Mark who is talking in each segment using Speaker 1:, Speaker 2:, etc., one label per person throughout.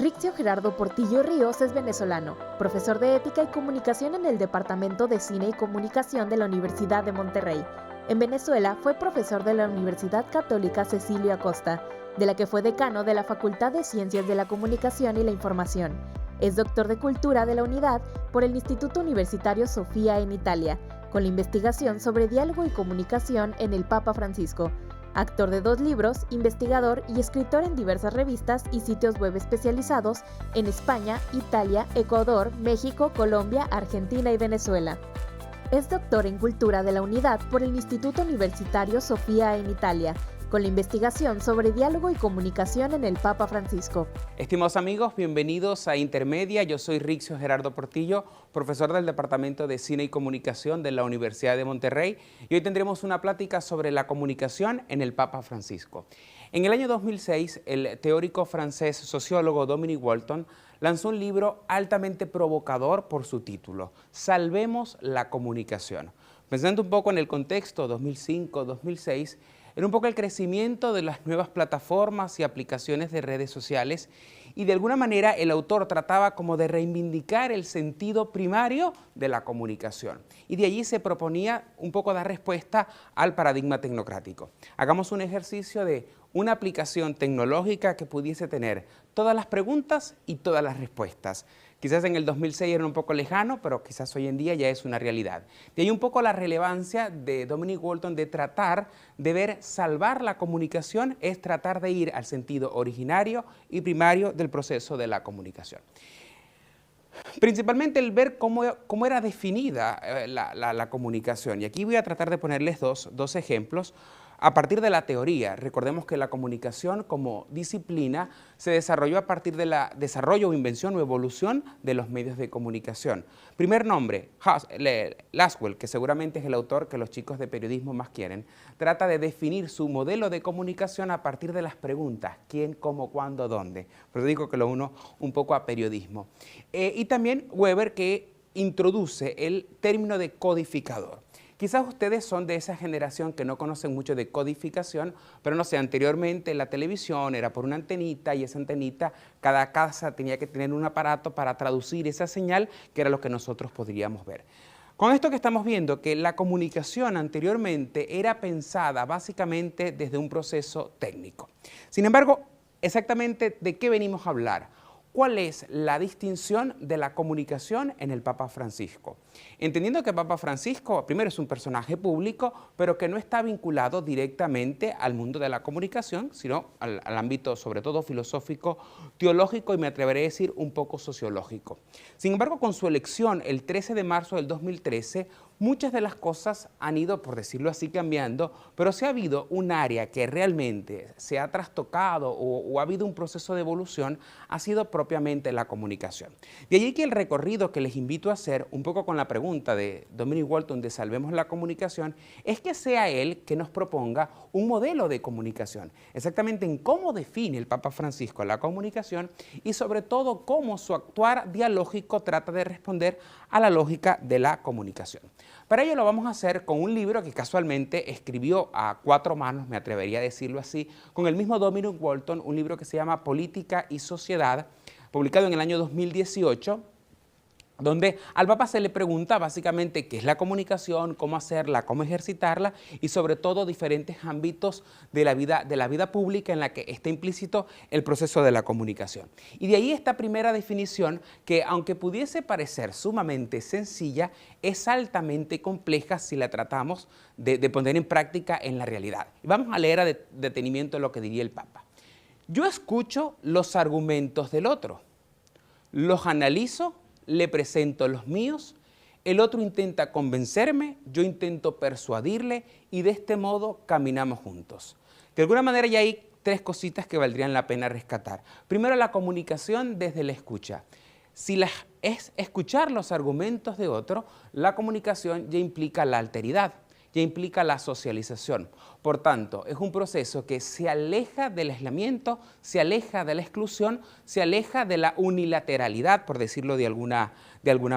Speaker 1: Rixio Gerardo Portillo Ríos es venezolano, profesor de Ética y Comunicación en el Departamento de Cine y Comunicación de la Universidad de Monterrey. En Venezuela fue profesor de la Universidad Católica Cecilio Acosta, de la que fue decano de la Facultad de Ciencias de la Comunicación y la Información. Es doctor de Cultura de la Unidad por el Instituto Universitario Sofía en Italia, con la investigación sobre diálogo y comunicación en el Papa Francisco. Actor de 2 libros, investigador y escritor en diversas revistas y sitios web especializados en España, Italia, Ecuador, México, Colombia, Argentina y Venezuela. Es doctor en Cultura de la Unidad por el Instituto Universitario Sofía en Italia, con la investigación sobre diálogo y comunicación en el Papa Francisco.
Speaker 2: Estimados amigos, bienvenidos a Intermedia. Yo soy Rixio Gerardo Portillo, profesor del Departamento de Cine y Comunicación de la Universidad de Monterrey, y hoy tendremos una plática sobre la comunicación en el Papa Francisco. En el año 2006, el teórico francés sociólogo Dominique Walton lanzó un libro altamente provocador por su título, Salvemos la comunicación. Pensando un poco en el contexto 2005-2006, era un poco el crecimiento de las nuevas plataformas y aplicaciones de redes sociales y de alguna manera el autor trataba como de reivindicar el sentido primario de la comunicación y de allí se proponía un poco dar respuesta al paradigma tecnocrático. Hagamos un ejercicio de una aplicación tecnológica que pudiese tener todas las preguntas y todas las respuestas. Quizás en el 2006 era un poco lejano, pero quizás hoy en día ya es una realidad. De ahí un poco la relevancia de Dominique Walton de tratar de ver salvar la comunicación es tratar de ir al sentido originario y primario del proceso de la comunicación. Principalmente el ver cómo era definida la comunicación. Y aquí voy a tratar de ponerles dos ejemplos. A partir de la teoría, recordemos que la comunicación como disciplina se desarrolló a partir de la desarrollo o invención o evolución de los medios de comunicación. Primer nombre, Lasswell, que seguramente es el autor que los chicos de periodismo más quieren, trata de definir su modelo de comunicación a partir de las preguntas, quién, cómo, cuándo, dónde. Por eso digo que lo uno un poco a periodismo. Y también Weber, que introduce el término de codificador. Quizás ustedes son de esa generación que no conocen mucho de codificación, pero no sé, anteriormente la televisión era por una antenita y esa antenita, cada casa tenía que tener un aparato para traducir esa señal, que era lo que nosotros podríamos ver. Con esto que estamos viendo, que la comunicación anteriormente era pensada básicamente desde un proceso técnico. Sin embargo, exactamente de qué venimos a hablar. ¿Cuál es la distinción de la comunicación en el Papa Francisco? Entendiendo que el Papa Francisco, primero, es un personaje público, pero que no está vinculado directamente al mundo de la comunicación, sino al ámbito, sobre todo, filosófico, teológico y me atreveré a decir un poco sociológico. Sin embargo, con su elección el 13 de marzo del 2013, muchas de las cosas han ido, por decirlo así, cambiando, pero si ha habido un área que realmente se ha trastocado o ha habido un proceso de evolución, ha sido propiamente la comunicación. De allí que el recorrido que les invito a hacer, un poco con la pregunta de Dominique Walton de Salvemos la comunicación, es que sea él que nos proponga un modelo de comunicación, exactamente en cómo define el Papa Francisco la comunicación y sobre todo cómo su actuar dialógico trata de responder a la lógica de la comunicación. Para ello lo vamos a hacer con un libro que casualmente escribió a 4 manos, me atrevería a decirlo así, con el mismo Dominique Walton, un libro que se llama Política y Sociedad, publicado en el año 2018, donde al Papa se le pregunta básicamente qué es la comunicación, cómo hacerla, cómo ejercitarla y sobre todo diferentes ámbitos de la vida pública en la que está implícito el proceso de la comunicación. Y de ahí esta primera definición que aunque pudiese parecer sumamente sencilla, es altamente compleja si la tratamos de poner en práctica en la realidad. Y vamos a leer a detenimiento lo que diría el Papa. Yo escucho los argumentos del otro, los analizo, le presento los míos, el otro intenta convencerme, yo intento persuadirle y de este modo caminamos juntos. De alguna manera ya hay 3 cositas que valdrían la pena rescatar. Primero, la comunicación desde la escucha. Si es escuchar los argumentos de otro, la comunicación ya implica la alteridad, ya implica la socialización. Por tanto, es un proceso que se aleja del aislamiento, se aleja de la exclusión, se aleja de la unilateralidad, por decirlo de alguna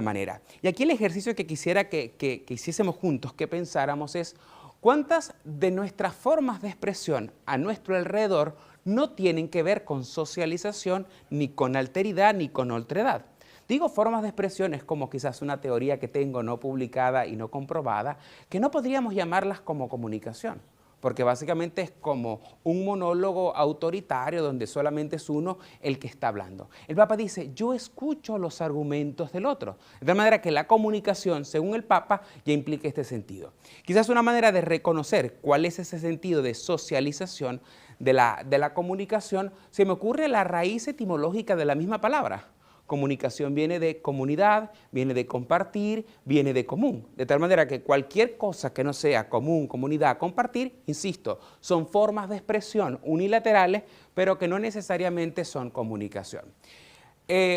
Speaker 2: manera. Y aquí el ejercicio que quisiera que hiciésemos juntos, que pensáramos es ¿cuántas de nuestras formas de expresión a nuestro alrededor no tienen que ver con socialización, ni con alteridad, ni con otredad. Digo formas de expresiones como quizás una teoría que tengo no publicada y no comprobada, que no podríamos llamarlas como comunicación, porque básicamente es como un monólogo autoritario donde solamente es uno el que está hablando. El Papa dice, yo escucho los argumentos del otro, de tal manera que la comunicación, según el Papa, ya implica este sentido. Quizás una manera de reconocer cuál es ese sentido de socialización de la comunicación, se me ocurre la raíz etimológica de la misma palabra. Comunicación viene de comunidad, viene de compartir, viene de común. De tal manera que cualquier cosa que no sea común, comunidad, compartir, insisto, son formas de expresión unilaterales, pero que no necesariamente son comunicación.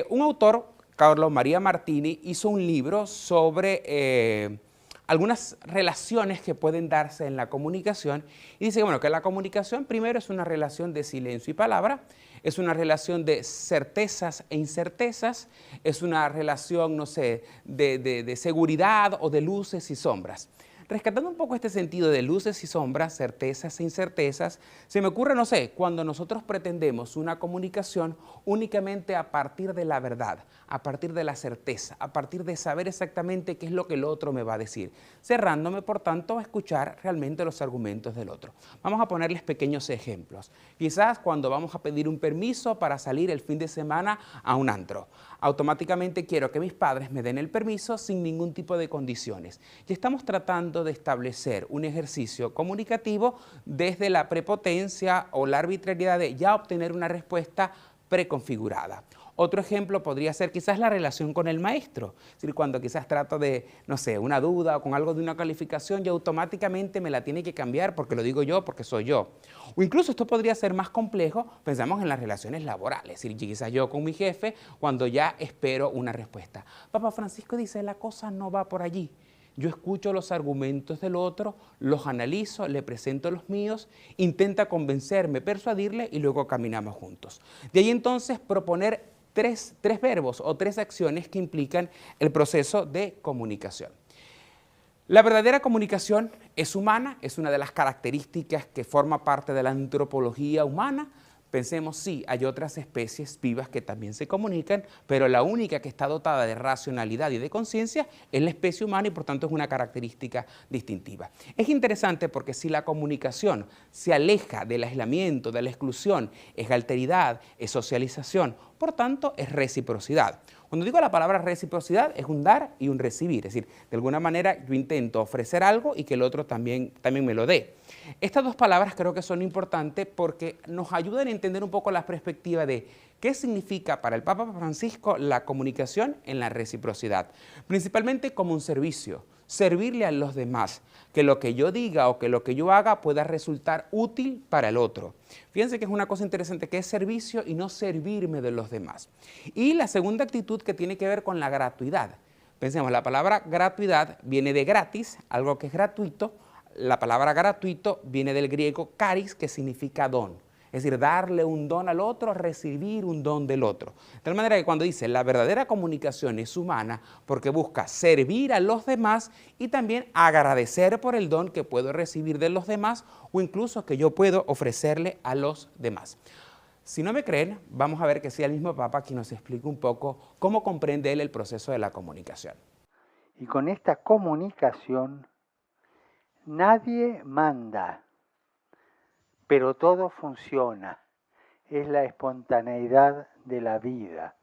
Speaker 2: Un autor, Carlos María Martini, hizo un libro sobre algunas relaciones que pueden darse en la comunicación y dice bueno, que la comunicación primero es una relación de silencio y palabra, es una relación de certezas e incertezas, es una relación, no sé, de seguridad o de luces y sombras. Rescatando un poco este sentido de luces y sombras, certezas e incertezas, se me ocurre, no sé, cuando nosotros pretendemos una comunicación únicamente a partir de la verdad, a partir de la certeza, a partir de saber exactamente qué es lo que el otro me va a decir, cerrándome, por tanto, a escuchar realmente los argumentos del otro. Vamos a ponerles pequeños ejemplos. Quizás cuando vamos a pedir un permiso para salir el fin de semana a un antro, automáticamente quiero que mis padres me den el permiso sin ningún tipo de condiciones. Y estamos tratando de establecer un ejercicio comunicativo desde la prepotencia o la arbitrariedad de ya obtener una respuesta preconfigurada. Otro ejemplo podría ser quizás la relación con el maestro, es decir, cuando quizás trato de, no sé, una duda o con algo de una calificación y automáticamente me la tiene que cambiar porque lo digo yo, porque soy yo. O incluso esto podría ser más complejo, pensamos en las relaciones laborales, es decir, quizás yo con mi jefe cuando ya espero una respuesta. Papa Francisco dice, la cosa no va por allí. Yo escucho los argumentos del otro, los analizo, le presento los míos, intenta convencerme, persuadirle y luego caminamos juntos. De ahí entonces proponer tres verbos o tres acciones que implican el proceso de comunicación. La verdadera comunicación es humana, es una de las características que forma parte de la antropología humana. Pensemos, sí, hay otras especies vivas que también se comunican, pero la única que está dotada de racionalidad y de conciencia es la especie humana y por tanto es una característica distintiva. Es interesante porque si la comunicación se aleja del aislamiento, de la exclusión, es alteridad, es socialización, por tanto es reciprocidad. Cuando digo la palabra reciprocidad es un dar y un recibir, es decir, de alguna manera yo intento ofrecer algo y que el otro también me lo dé. Estas dos palabras creo que son importantes porque nos ayudan a entender un poco la perspectiva de qué significa para el Papa Francisco la comunicación en la reciprocidad, principalmente como un servicio, servirle a los demás, que lo que yo diga o que lo que yo haga pueda resultar útil para el otro. Fíjense que es una cosa interesante que es servicio y no servirme de los demás. Y la segunda actitud que tiene que ver con la gratuidad. Pensemos, la palabra gratuidad viene de gratis, algo que es gratuito. La palabra gratuito viene del griego charis, que significa don. Es decir, darle un don al otro, recibir un don del otro. De tal manera que cuando dice la verdadera comunicación es humana porque busca servir a los demás y también agradecer por el don que puedo recibir de los demás o incluso que yo puedo ofrecerle a los demás. Si no me creen, vamos a ver que sea el mismo Papa quien nos explique un poco cómo comprende él el proceso de la comunicación.
Speaker 3: Y con esta comunicación nadie manda, pero todo funciona. Es la espontaneidad de la vida,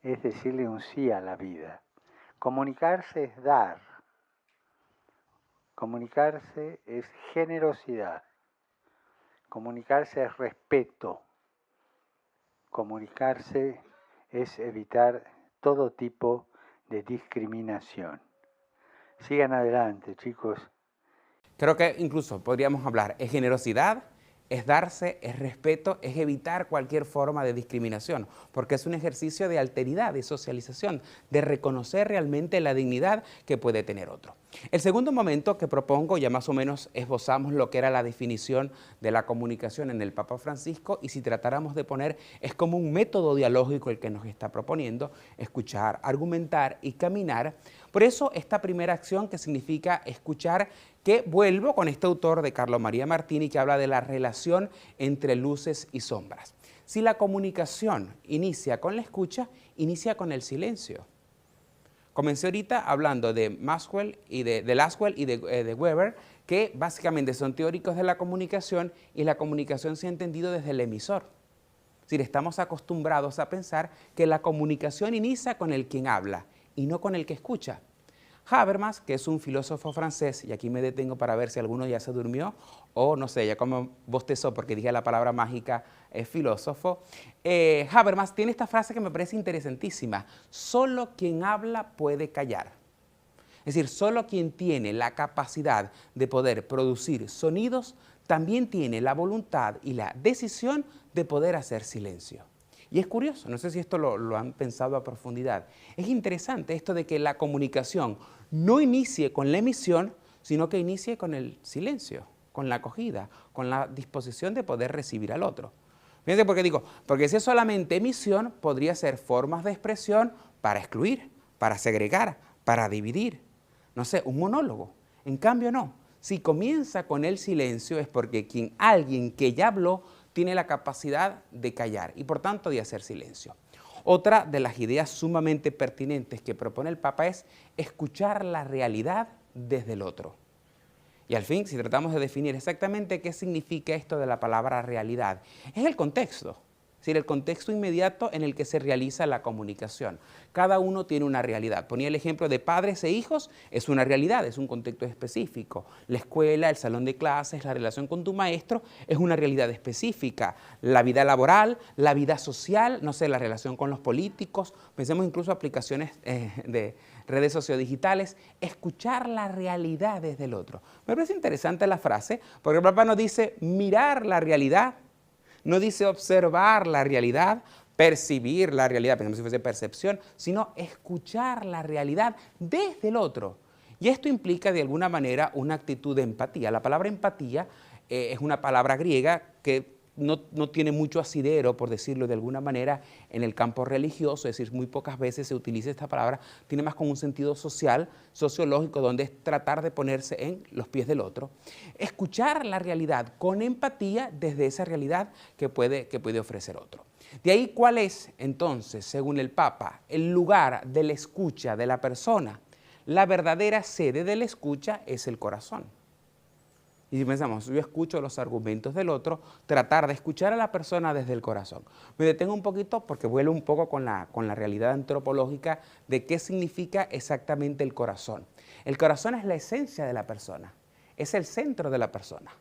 Speaker 3: es decirle un sí a la vida. Comunicarse es dar, comunicarse es generosidad, comunicarse es respeto, comunicarse es evitar todo tipo de discriminación. Sigan adelante, chicos.
Speaker 2: Creo que incluso podríamos hablar, es generosidad, es darse, es respeto, es evitar cualquier forma de discriminación, porque es un ejercicio de alteridad, de socialización, de reconocer realmente la dignidad que puede tener otro. El segundo momento que propongo, ya más o menos esbozamos lo que era la definición de la comunicación en el Papa Francisco, y si tratáramos de poner, es como un método dialógico el que nos está proponiendo: escuchar, argumentar y caminar. Por eso esta primera acción, que significa escuchar, que vuelvo con este autor de Carlo María Martini, que habla de la relación entre luces y sombras. Si la comunicación inicia con la escucha, inicia con el silencio. Comencé ahorita hablando de Maxwell y de Lasswell y de Weber, que básicamente son teóricos de la comunicación, y la comunicación se ha entendido desde el emisor. Es decir, estamos acostumbrados a pensar que la comunicación inicia con el quien habla y no con el que escucha. Habermas, que es un filósofo francés, y aquí me detengo para ver si alguno ya se durmió o no sé, ya como bostezó porque dije la palabra mágica filósofo. Habermas tiene esta frase que me parece interesantísima: solo quien habla puede callar. Es decir, solo quien tiene la capacidad de poder producir sonidos también tiene la voluntad y la decisión de poder hacer silencio. Y es curioso, no sé si esto lo han pensado a profundidad. Es interesante esto de que la comunicación no inicie con la emisión, sino que inicie con el silencio, con la acogida, con la disposición de poder recibir al otro. Fíjense por qué digo, porque si es solamente emisión, podría ser formas de expresión para excluir, para segregar, para dividir. No sé, un monólogo. En cambio, no. Si comienza con el silencio es porque alguien que ya habló tiene la capacidad de callar y por tanto de hacer silencio. Otra de las ideas sumamente pertinentes que propone el Papa es escuchar la realidad desde el otro. Y al fin, si tratamos de definir exactamente qué significa esto de la palabra realidad, es el contexto. Es decir, el contexto inmediato en el que se realiza la comunicación. Cada uno tiene una realidad. Ponía el ejemplo de padres e hijos, es una realidad, es un contexto específico. La escuela, el salón de clases, la relación con tu maestro es una realidad específica. La vida laboral, la vida social, no sé, la relación con los políticos, pensemos incluso aplicaciones de redes sociodigitales, escuchar la realidad desde el otro. Me parece interesante la frase, porque el Papa nos dice mirar la realidad. No dice observar la realidad, percibir la realidad, pensemos si fuese percepción, sino escuchar la realidad desde el otro. Y esto implica de alguna manera una actitud de empatía. La palabra empatía es una palabra griega que no tiene mucho asidero, por decirlo de alguna manera, en el campo religioso, es decir, muy pocas veces se utiliza esta palabra, tiene más como un sentido social, sociológico, donde es tratar de ponerse en los pies del otro. Escuchar la realidad con empatía desde esa realidad que puede ofrecer otro. De ahí, ¿cuál es entonces, según el Papa, el lugar de la escucha de la persona? La verdadera sede de la escucha es el corazón. Y si pensamos, yo escucho los argumentos del otro, tratar de escuchar a la persona desde el corazón. Me detengo un poquito porque vuelvo un poco con la realidad antropológica de qué significa exactamente el corazón. El corazón es la esencia de la persona, es el centro de la persona,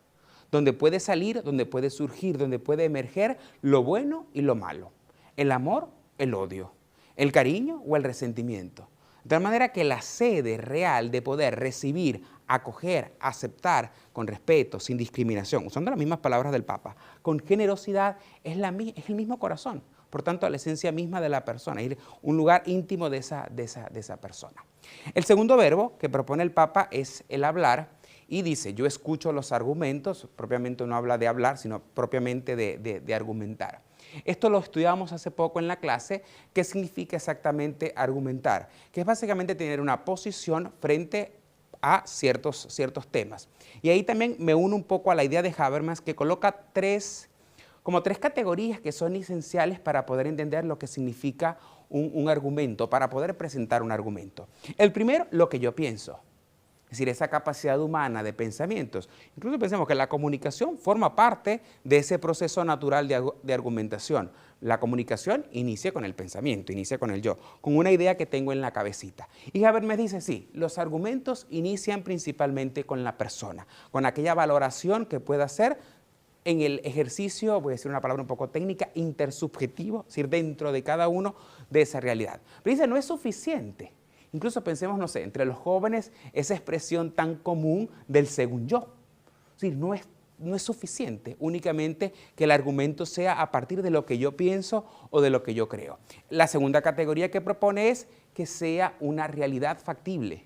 Speaker 2: donde puede salir, donde puede surgir, donde puede emerger lo bueno y lo malo, el amor, el odio, el cariño o el resentimiento. De tal manera que la sede real de poder recibir, acoger, aceptar con respeto, sin discriminación, usando las mismas palabras del Papa, con generosidad, es el mismo corazón. Por tanto, la esencia misma de la persona, es un lugar íntimo de esa persona. El segundo verbo que propone el Papa es el hablar, y dice, yo escucho los argumentos, propiamente no habla de hablar, sino propiamente de argumentar. Esto lo estudiamos hace poco en la clase. ¿Qué significa exactamente argumentar? Que es básicamente tener una posición frente a ciertos temas. Y ahí también me uno un poco a la idea de Habermas, que coloca como tres categorías que son esenciales para poder entender lo que significa un argumento, para poder presentar un argumento. El primero, lo que yo pienso. Es decir, esa capacidad humana de pensamientos. Incluso pensemos que la comunicación forma parte de ese proceso natural de argumentación. La comunicación inicia con el pensamiento, inicia con el yo, con una idea que tengo en la cabecita. Y Habermas dice, sí, los argumentos inician principalmente con la persona, con aquella valoración que pueda hacer en el ejercicio, voy a decir una palabra un poco técnica, intersubjetivo, es decir, dentro de cada uno de esa realidad. Pero dice, no es suficiente. Incluso pensemos, no sé, entre los jóvenes, esa expresión tan común del según yo. Es decir, no es suficiente únicamente que el argumento sea a partir de lo que yo pienso o de lo que yo creo. La segunda categoría que propone es que sea una realidad factible.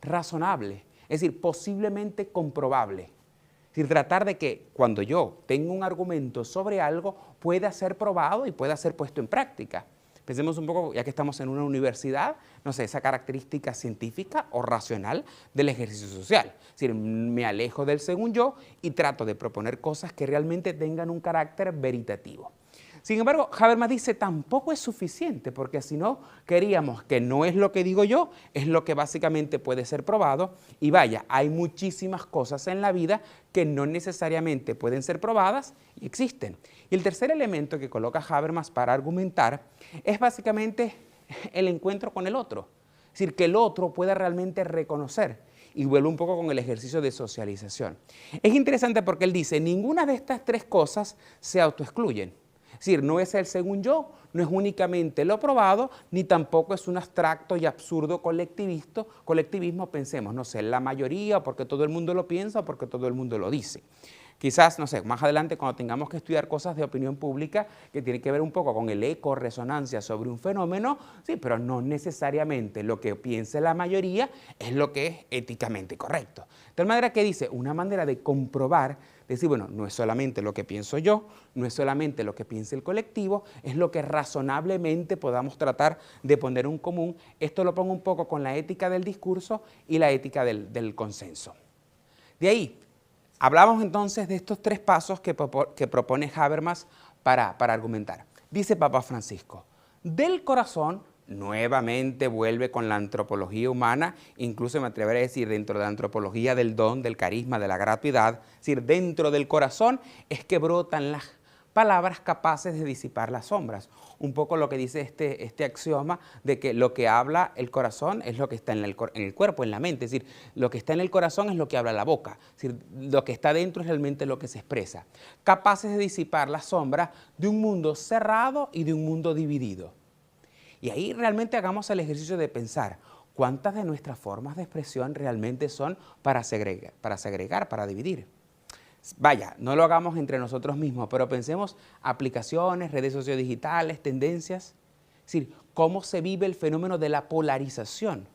Speaker 2: razonable, es decir, posiblemente comprobable. Es decir, tratar de que cuando yo tengo un argumento sobre algo pueda ser probado y pueda ser puesto en práctica. Pensemos un poco, ya que estamos en una universidad, no sé, esa característica científica o racional del ejercicio social. Es decir, me alejo del según yo y trato de proponer cosas que realmente tengan un carácter veritativo. Sin embargo, Habermas dice, tampoco es suficiente, porque si no, queríamos que no es lo que digo yo, es lo que básicamente puede ser probado. Y vaya, hay muchísimas cosas en la vida que no necesariamente pueden ser probadas y existen. Y el tercer elemento que coloca Habermas para argumentar es básicamente el encuentro con el otro. Es decir, que el otro pueda realmente reconocer. Y vuelvo un poco con el ejercicio de socialización. Es interesante porque él dice, ninguna de estas tres cosas se autoexcluyen. Es decir, no es el según yo, no es únicamente lo probado, ni tampoco es un abstracto y absurdo colectivismo, pensemos, no sé, la mayoría, porque todo el mundo lo piensa o porque todo el mundo lo dice. Quizás, no sé, más adelante cuando tengamos que estudiar cosas de opinión pública que tienen que ver un poco con el eco, resonancia sobre un fenómeno, sí, pero no necesariamente lo que piense la mayoría es lo que es éticamente correcto. De tal manera que dice, una manera de comprobar, decir, bueno, no es solamente lo que pienso yo, no es solamente lo que piensa el colectivo, es lo que razonablemente podamos tratar de poner en común. Esto lo pongo un poco con la ética del discurso y la ética del consenso. De ahí, hablamos entonces de estos tres pasos que propone Habermas para argumentar. Dice Papa Francisco, del corazón nuevamente vuelve con la antropología humana, incluso me atreveré a decir dentro de la antropología del don, del carisma, de la gratuidad, es decir, dentro del corazón es que brotan las palabras capaces de disipar las sombras. Un poco lo que dice este axioma de que lo que habla el corazón es lo que está en el cuerpo, en la mente. Es decir, lo que está en el corazón es lo que habla la boca. Es decir, lo que está dentro es realmente lo que se expresa. Capaces de disipar las sombras de un mundo cerrado y de un mundo dividido. Y ahí realmente hagamos el ejercicio de pensar cuántas de nuestras formas de expresión realmente son para segregar, para dividir. Vaya, no lo hagamos entre nosotros mismos, pero pensemos aplicaciones, redes sociodigitales, tendencias. Es decir, cómo se vive el fenómeno de la polarización,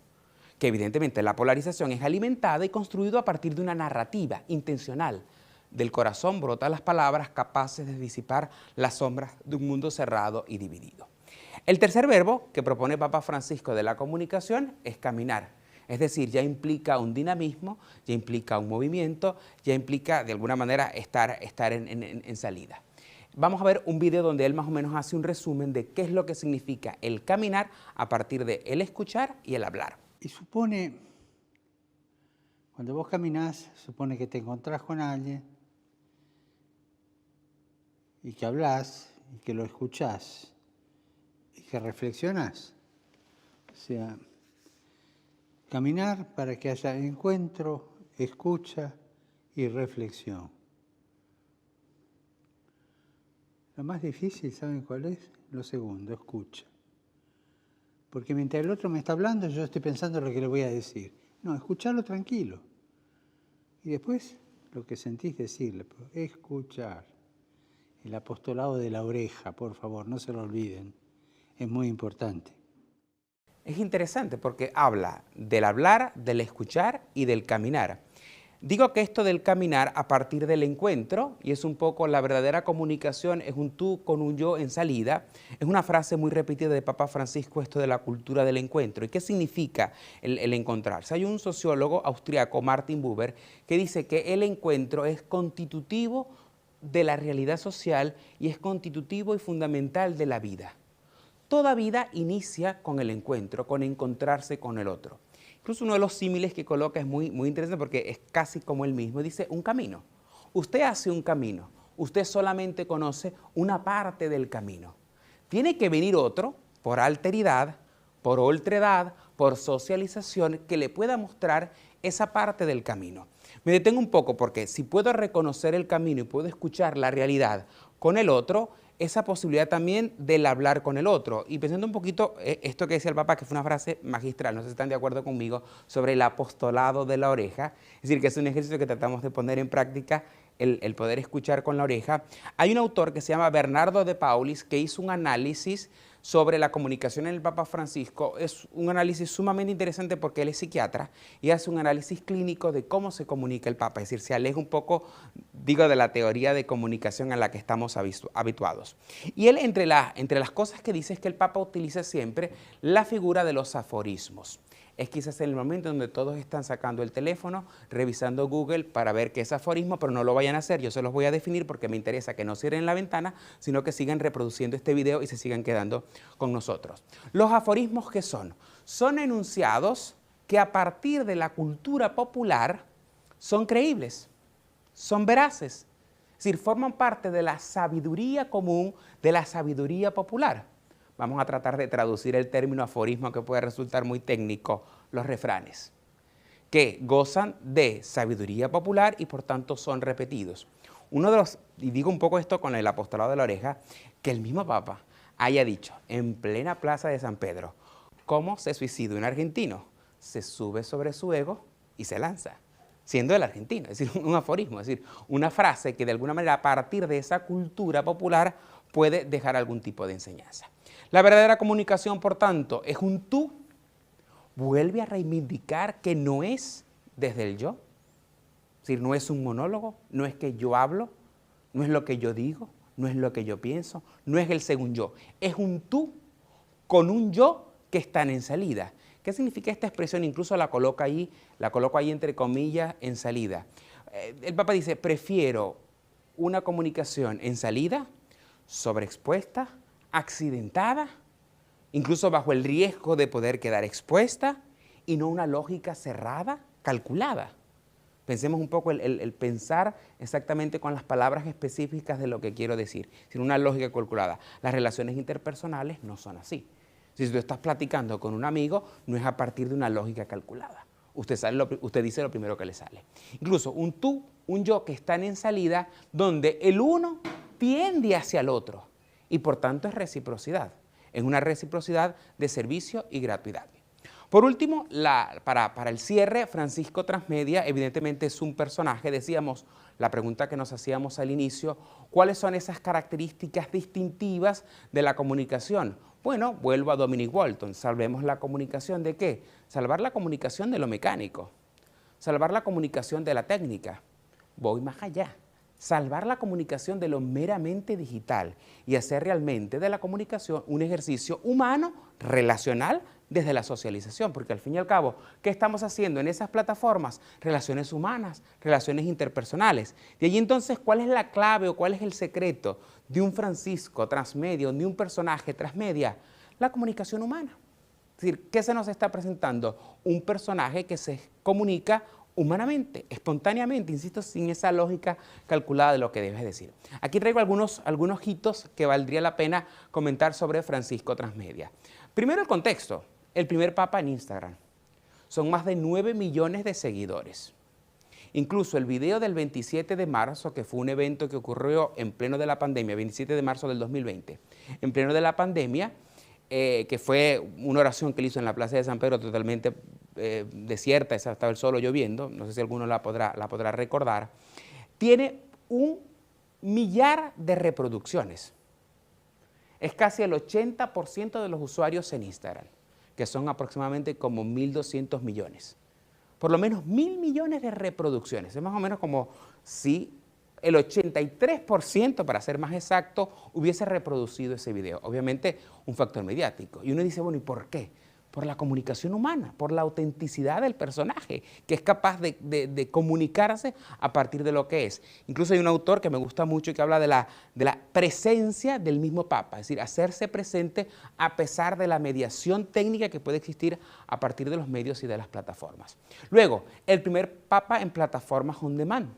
Speaker 2: que evidentemente la polarización es alimentada y construida a partir de una narrativa intencional. Del corazón brotan las palabras capaces de disipar las sombras de un mundo cerrado y dividido. El tercer verbo que propone Papa Francisco de la comunicación es caminar. Es decir, ya implica un dinamismo, ya implica un movimiento, ya implica de alguna manera estar en salida. Vamos a ver un video donde él más o menos hace un resumen de qué es lo que significa el caminar a partir de el escuchar y el hablar.
Speaker 3: Y supone, cuando vos caminás, supone que te encontrás con alguien y que hablás y que lo escuchás y que reflexionás. O sea, caminar para que haya encuentro, escucha y reflexión. Lo más difícil, ¿saben cuál es? Lo segundo, escucha. Porque mientras el otro me está hablando, yo estoy pensando lo que le voy a decir. No, escucharlo tranquilo. Y después, lo que sentís decirle, escuchar. El apostolado de la oreja, por favor, no se lo olviden. Es muy importante.
Speaker 2: Es interesante porque habla del hablar, del escuchar y del caminar. Digo que esto del caminar a partir del encuentro, y es un poco la verdadera comunicación, es un tú con un yo en salida, es una frase muy repetida de Papa Francisco, esto de la cultura del encuentro. ¿Y qué significa el encontrarse? Hay un sociólogo austriaco, Martin Buber, que dice que el encuentro es constitutivo de la realidad social y es constitutivo y fundamental de la vida. Toda vida inicia con el encuentro, con encontrarse con el otro. Incluso uno de los símiles que coloca es muy interesante porque es casi como el mismo. Dice, un camino. Usted hace un camino. Usted solamente conoce una parte del camino. Tiene que venir otro, por alteridad, por otredad, por socialización, que le pueda mostrar esa parte del camino. Me detengo un poco porque si puedo reconocer el camino y puedo escuchar la realidad con el otro, esa posibilidad también del hablar con el otro. Y pensando un poquito esto que decía el Papa, que fue una frase magistral, no sé si están de acuerdo conmigo, sobre el apostolado de la oreja, es decir, que es un ejercicio que tratamos de poner en práctica, el poder escuchar con la oreja. Hay un autor que se llama Bernardo de Paulis que hizo un análisis sobre la comunicación en el Papa Francisco es un análisis sumamente interesante porque él es psiquiatra y hace un análisis clínico de cómo se comunica el Papa, es decir, se aleja un poco, digo, de la teoría de comunicación a la que estamos habituados. Y él, entre las cosas que dice, es que el Papa utiliza siempre la figura de los aforismos. Es quizás el momento donde todos están sacando el teléfono, revisando Google para ver qué es aforismo, pero no lo vayan a hacer, yo se los voy a definir porque me interesa que no cierren la ventana, sino que sigan reproduciendo este video y se sigan quedando con nosotros. Los aforismos, ¿qué son? Son enunciados que a partir de la cultura popular son creíbles, son veraces, es decir, forman parte de la sabiduría común, de la sabiduría popular. Vamos a tratar de traducir el término aforismo, que puede resultar muy técnico, los refranes, que gozan de sabiduría popular y por tanto son repetidos. Uno de los, y digo un poco esto con el apostolado de la oreja, que el mismo Papa haya dicho en plena plaza de San Pedro, ¿cómo se suicida un argentino? Se sube sobre su ego y se lanza, siendo el argentino, es decir, un aforismo, es decir, una frase que de alguna manera a partir de esa cultura popular puede dejar algún tipo de enseñanza. La verdadera comunicación, por tanto, es un tú. Vuelve a reivindicar que no es desde el yo. Es decir, no es un monólogo, no es que yo hablo, no es lo que yo digo, no es lo que yo pienso, no es el según yo. Es un tú con un yo que están en salida. ¿Qué significa esta expresión? Incluso la coloco ahí entre comillas, en salida. El Papa dice, prefiero una comunicación en salida, sobreexpuesta, accidentada, incluso bajo el riesgo de poder quedar expuesta, y no una lógica cerrada, calculada. Pensemos un poco el pensar exactamente con las palabras específicas de lo que quiero decir, sino una lógica calculada. Las relaciones interpersonales no son así. Si tú estás platicando con un amigo, no es a partir de una lógica calculada. Usted dice lo primero que le sale. Incluso un tú, un yo que están en salida, donde el uno tiende hacia el otro. Y por tanto es reciprocidad, es una reciprocidad de servicio y gratuidad. Por último, para el cierre, Francisco Transmedia evidentemente es un personaje, decíamos, la pregunta que nos hacíamos al inicio, ¿cuáles son esas características distintivas de la comunicación? Bueno, vuelvo a Dominic Walton, salvemos la comunicación ¿de qué? Salvar la comunicación de lo mecánico, salvar la comunicación de la técnica, voy más allá. Salvar la comunicación de lo meramente digital y hacer realmente de la comunicación un ejercicio humano, relacional, desde la socialización, porque al fin y al cabo, ¿qué estamos haciendo en esas plataformas? Relaciones humanas, relaciones interpersonales. Y allí entonces, ¿cuál es la clave o cuál es el secreto de un Francisco transmedia, de un personaje transmedia? La comunicación humana. Es decir, ¿qué se nos está presentando? Un personaje que se comunica humanamente, espontáneamente, insisto, sin esa lógica calculada de lo que debes decir. Aquí traigo algunos hitos que valdría la pena comentar sobre Francisco Transmedia. Primero el contexto, el primer papa en Instagram. Son más de 9 millones de seguidores. Incluso el video del 27 de marzo, que fue un evento que ocurrió en pleno de la pandemia, 27 de marzo del 2020, en pleno de la pandemia, que fue una oración que él hizo en la plaza de San Pedro totalmente desierta, estaba el solo lloviendo, no sé si alguno la podrá recordar, tiene 1 millar de reproducciones. Es casi el 80% de los usuarios en Instagram, que son aproximadamente como 1.200 millones. Por lo menos 1.000 millones de reproducciones. Es más o menos como si el 83%, para ser más exacto, hubiese reproducido ese video. Obviamente, un factor mediático. Y uno dice, bueno, ¿y por qué? Por la comunicación humana, por la autenticidad del personaje, que es capaz de comunicarse a partir de lo que es. Incluso hay un autor que me gusta mucho y que habla de la presencia del mismo Papa, es decir, hacerse presente a pesar de la mediación técnica que puede existir a partir de los medios y de las plataformas. Luego, el primer Papa en plataformas on demand.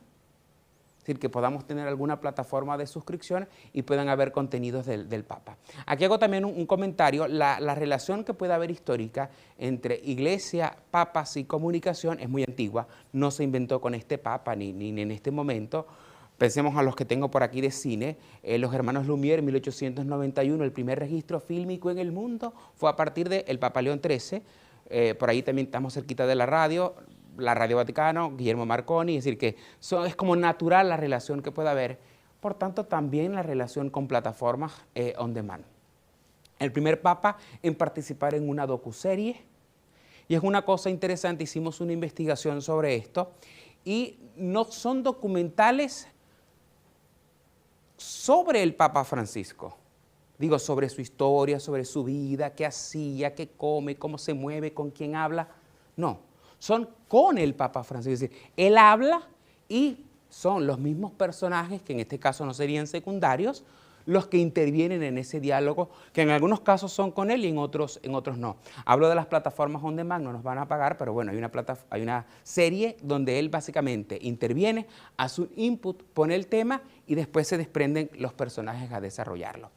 Speaker 2: Es decir, que podamos tener alguna plataforma de suscripción y puedan haber contenidos del Papa. Aquí hago también un comentario. La relación que puede haber histórica entre iglesia, papas y comunicación es muy antigua. No se inventó con este Papa ni en este momento. Pensemos a los que tengo por aquí de cine. Los hermanos Lumière, en 1891, el primer registro fílmico en el mundo fue a partir del Papa León XIII. Por ahí también estamos cerquita de la Radio Vaticano, Guillermo Marconi, es decir, que es como natural la relación que puede haber, por tanto también la relación con plataformas on demand. el primer papa en participar en una docuserie. Y es una cosa interesante, hicimos una investigación sobre esto, y no son documentales sobre el Papa Francisco. Digo, sobre su historia, sobre su vida, qué hacía, qué come, cómo se mueve, con quién habla. No, son con el Papa Francisco. Es decir, él habla y son los mismos personajes, que en este caso no serían secundarios, los que intervienen en ese diálogo, que en algunos casos son con él y en otros no. Hablo de las plataformas on demand, no nos van a pagar, pero bueno, hay una serie donde él básicamente interviene, hace un input, pone el tema y después se desprenden los personajes a desarrollarlo.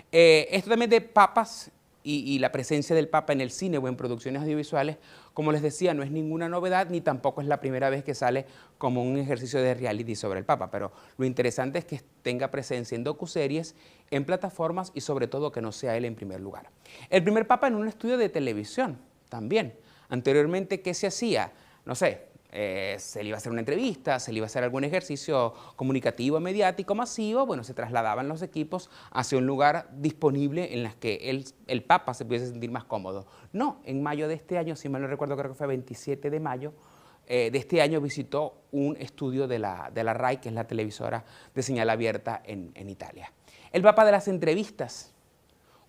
Speaker 2: Esto también de papas y la presencia del Papa en el cine o en producciones audiovisuales, como les decía, no es ninguna novedad ni tampoco es la primera vez que sale como un ejercicio de reality sobre el Papa, pero lo interesante es que tenga presencia en docuseries, en plataformas y sobre todo que no sea él en primer lugar. El primer Papa en un estudio de televisión también. Anteriormente, ¿qué se hacía? No sé, se le iba a hacer una entrevista, se le iba a hacer algún ejercicio comunicativo, mediático, masivo, bueno, se trasladaban los equipos hacia un lugar disponible en el que el Papa se pudiese sentir más cómodo. No, en mayo de este año, si mal no recuerdo, creo que fue 27 de mayo, de este año visitó un estudio de la RAI, que es la televisora de señal abierta en Italia. El Papa de las entrevistas.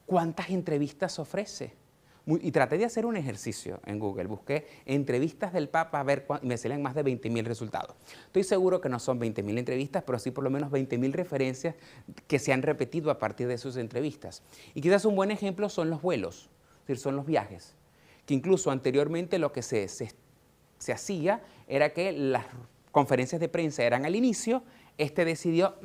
Speaker 2: ¿Cuántas entrevistas ofrece? Y traté de hacer un ejercicio en Google, busqué entrevistas del Papa, a ver, me salían más de 20.000 resultados. Estoy seguro que no son 20.000 entrevistas, pero sí por lo menos 20.000 referencias que se han repetido a partir de sus entrevistas. Y quizás un buen ejemplo son los vuelos, es decir, son los viajes, que incluso anteriormente lo que se hacía era que las conferencias de prensa eran al inicio. Este decidió,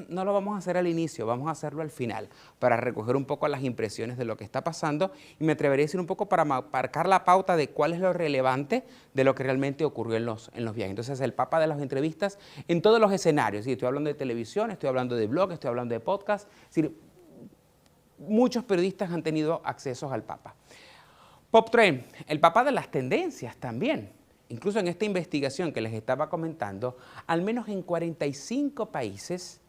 Speaker 2: no lo vamos a hacer al inicio, vamos a hacerlo al final, para recoger un poco las impresiones de lo que está pasando y me atrevería a decir un poco para marcar la pauta de cuál es lo relevante de lo que realmente ocurrió en los viajes. Entonces, el Papa de las entrevistas en todos los escenarios, ¿sí? Estoy hablando de televisión, estoy hablando de blog, estoy hablando de podcast, es decir, muchos periodistas han tenido acceso al Papa. Pop Trend, el Papa de las tendencias también. Incluso en esta investigación que les estaba comentando, al menos en 45 países,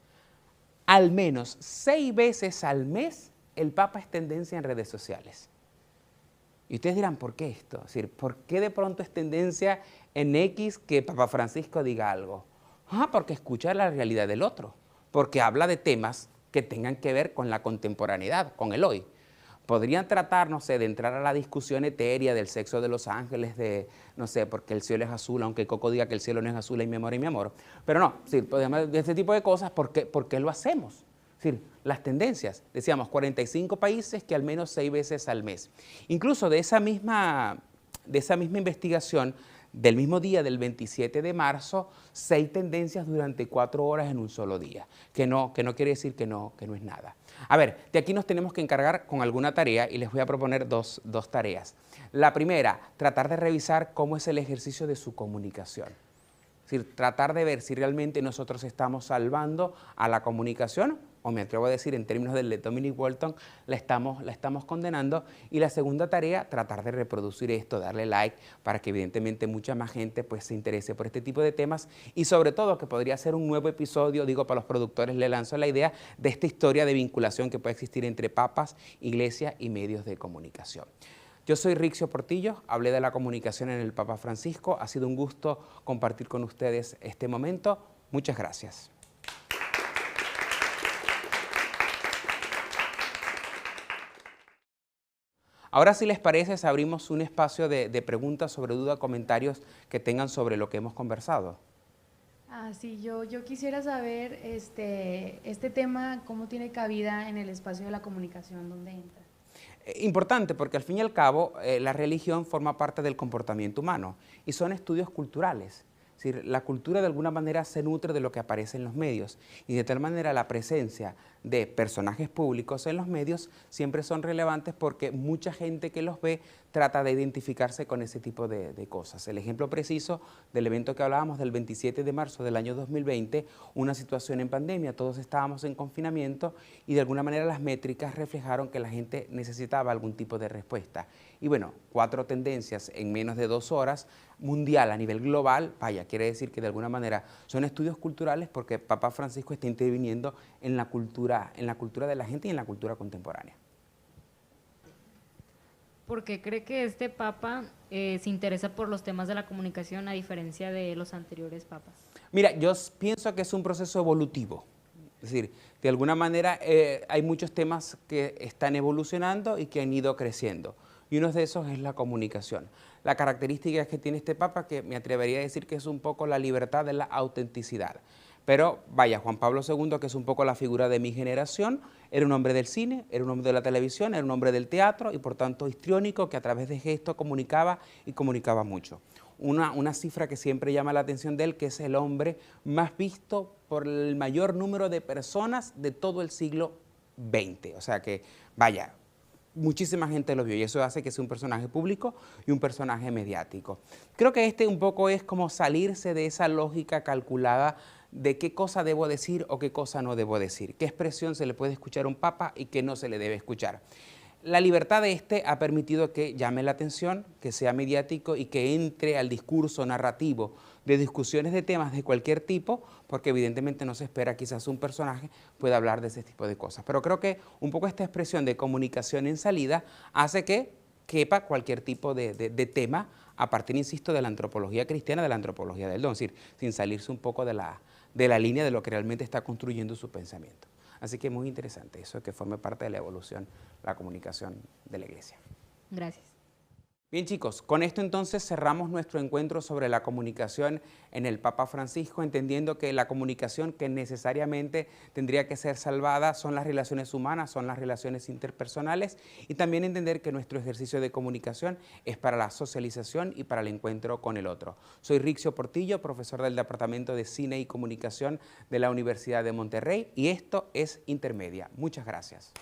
Speaker 2: al menos 6 veces al mes, el Papa es tendencia en redes sociales. Y ustedes dirán, ¿por qué esto? Es decir, ¿por qué de pronto es tendencia en X que Papa Francisco diga algo? Porque escucha la realidad del otro, porque habla de temas que tengan que ver con la contemporaneidad, con el hoy. Podrían tratar, no sé, de entrar a la discusión etérea del sexo de los ángeles, de, no sé, porque el cielo es azul, aunque Coco diga que el cielo no es azul, hay mi amor. Pero no, sí, podemos de este tipo de cosas, ¿por qué lo hacemos? Es decir, las tendencias, decíamos, 45 países que al menos 6 veces al mes. Incluso de esa misma investigación, del mismo día, del 27 de marzo, 6 tendencias durante 4 horas en un solo día, que no quiere decir que no es nada. A ver, de aquí nos tenemos que encargar con alguna tarea y les voy a proponer dos tareas. La primera, tratar de revisar cómo es el ejercicio de su comunicación. Es decir, tratar de ver si realmente nosotros estamos salvando a la comunicación, o me atrevo a decir en términos de Dominic Walton, la estamos condenando. Y la segunda tarea, tratar de reproducir esto, darle like, para que evidentemente mucha más gente pues, se interese por este tipo de temas y sobre todo que podría ser un nuevo episodio, digo, para los productores le lanzo la idea de esta historia de vinculación que puede existir entre papas, iglesia y medios de comunicación. Yo soy Rixio Portillo, hablé de la comunicación en el Papa Francisco. Ha sido un gusto compartir con ustedes este momento. Muchas gracias. Ahora, si les parece, abrimos un espacio de preguntas sobre dudas, comentarios que tengan sobre lo que hemos conversado.
Speaker 4: Sí, yo quisiera saber este tema, cómo tiene cabida en el espacio de la comunicación, ¿dónde entra?
Speaker 2: Importante, porque al fin y al cabo la religión forma parte del comportamiento humano y son estudios culturales. Es decir, la cultura de alguna manera se nutre de lo que aparece en los medios y de tal manera la presencia de personajes públicos en los medios siempre son relevantes porque mucha gente que los ve trata de identificarse con ese tipo de cosas. El ejemplo preciso del evento que hablábamos del 27 de marzo del año 2020, una situación en pandemia, todos estábamos en confinamiento y de alguna manera las métricas reflejaron que la gente necesitaba algún tipo de respuesta. Y bueno, 4 tendencias en menos de 2 horas, mundial a nivel global, vaya, quiere decir que de alguna manera son estudios culturales porque Papa Francisco está interviniendo en la cultura de la gente y en la cultura contemporánea.
Speaker 5: ¿Por qué cree que este papa se interesa por los temas de la comunicación a diferencia de los anteriores papas?
Speaker 2: Mira, yo pienso que es un proceso evolutivo. Es decir, de alguna manera hay muchos temas que están evolucionando y que han ido creciendo. Y uno de esos es la comunicación. La característica que tiene este papa, que me atrevería a decir que es un poco la libertad de la autenticidad. Pero vaya, Juan Pablo II, que es un poco la figura de mi generación, era un hombre del cine, era un hombre de la televisión, era un hombre del teatro y por tanto histriónico, que a través de gestos comunicaba y comunicaba mucho. Una cifra que siempre llama la atención de él, que es el hombre más visto por el mayor número de personas de todo el siglo XX. O sea que, vaya, muchísima gente lo vio y eso hace que sea un personaje público y un personaje mediático. Creo que este un poco es como salirse de esa lógica calculada de qué cosa debo decir o qué cosa no debo decir, qué expresión se le puede escuchar a un papa y qué no se le debe escuchar. La libertad de este ha permitido que llame la atención, que sea mediático y que entre al discurso narrativo de discusiones de temas de cualquier tipo, porque evidentemente no se espera quizás un personaje pueda hablar de ese tipo de cosas. Pero creo que un poco esta expresión de comunicación en salida hace que quepa cualquier tipo de tema a partir, insisto, de la antropología cristiana, de la antropología del don, es decir, sin salirse un poco de la línea de lo que realmente está construyendo su pensamiento. Así que es muy interesante eso, que forme parte de la evolución, la comunicación de la Iglesia.
Speaker 5: Gracias.
Speaker 2: Bien chicos, con esto entonces cerramos nuestro encuentro sobre la comunicación en el Papa Francisco, entendiendo que la comunicación que necesariamente tendría que ser salvada son las relaciones humanas, son las relaciones interpersonales y también entender que nuestro ejercicio de comunicación es para la socialización y para el encuentro con el otro. Soy Rixio Portillo, profesor del Departamento de Cine y Comunicación de la Universidad de Monterrey y esto es Intermedia. Muchas gracias.